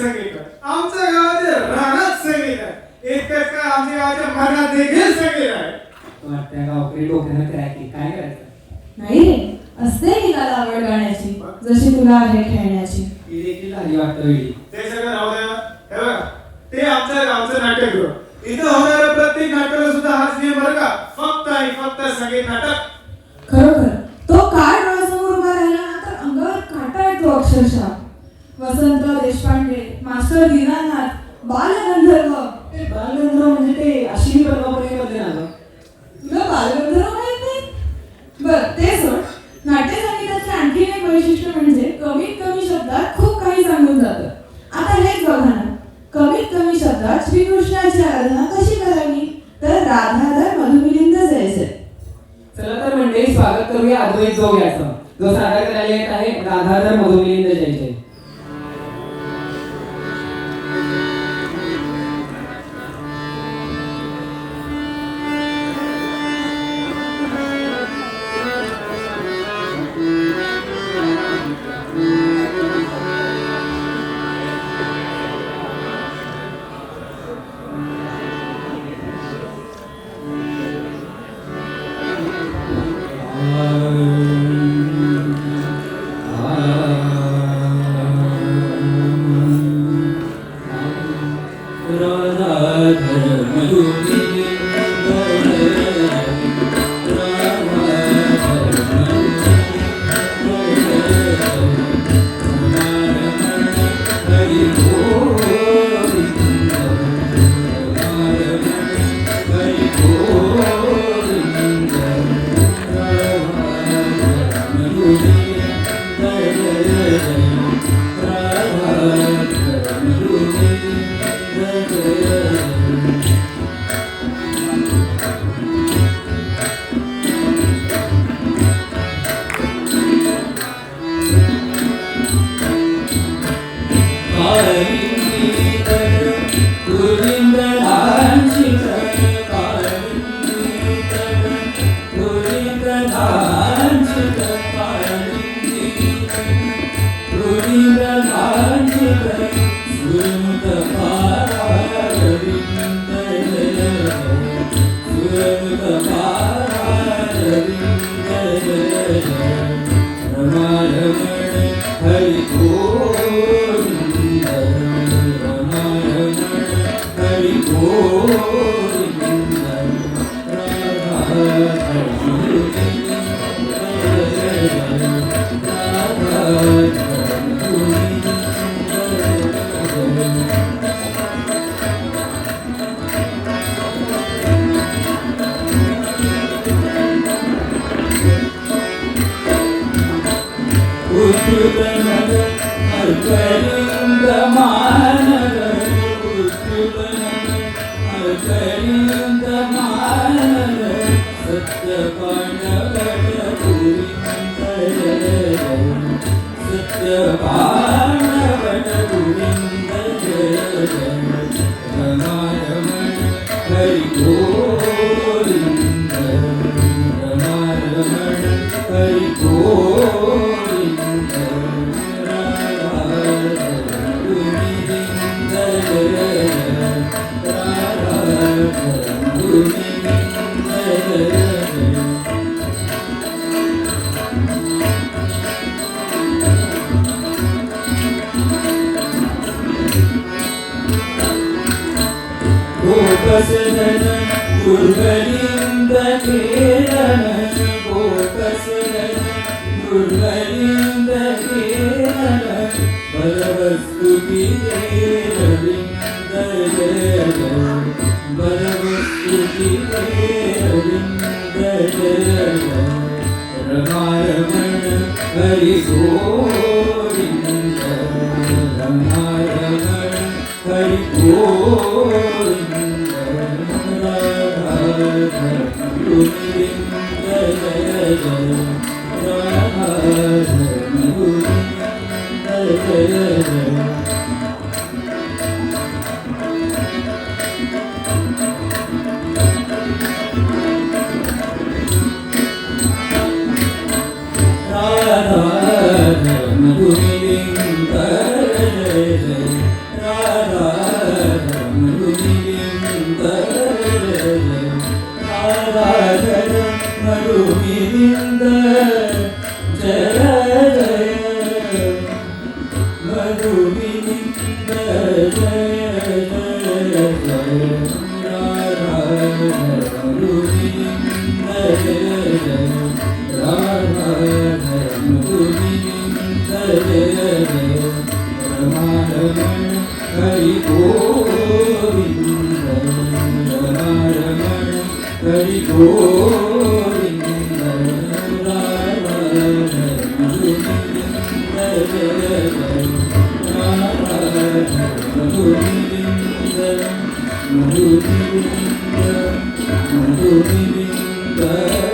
संगीत आहे, आमच्या गावाच्या रानात संगीत आहे, इतकंच काय आमच्या गावाच्या मनात देखील संगीत आहे. त्या गावकरी डोक्यानं काय की काय करायचं? नाही रे, असते हिला आवड गाण्याची, जशी तुला आहे खेळण्याची. ही देखील झाली वाटतं वेळी. ते सगळं राहू द्या. हे बघा, ते आमच्या गावचं नाट्यगृह. इथं होणाऱ्या प्रत्येक नाटकाला सुद्धा हाच नियम बरं का, फक्त आणि फक्त संगीत नाटक. खरोखर तो काय डोळ्यासमोर उभा राहिला ना तर अंगावर काटा येतो अक्षरशः. वसंत देशपांडे, मास्टर दीनानाथ, बालगंधर्व. बालगंधर्व म्हणजे ते अश्विनी परवापणे ना गं? तुला बालगंधर्व माहित नाही? बर ते सोड. नाट्य संगीताचे आणखी एक वैशिष्ट्य म्हणजे कमीत कमी शब्दात खूप काही सांगून जातं. आता हेच बघा ना, कमीत कमी शब्दात श्रीकृष्णाची आराधना कशी करावी, तर राधाधर मधुमिलिंद जयजय. चला तर मंडळी, स्वागत करूया अद्वैत जोग याचं, जो सादर करायला येत आहे राधाधर मधुमिलिंद जयजय. हरि गोविंद हरि गोविंद Govinda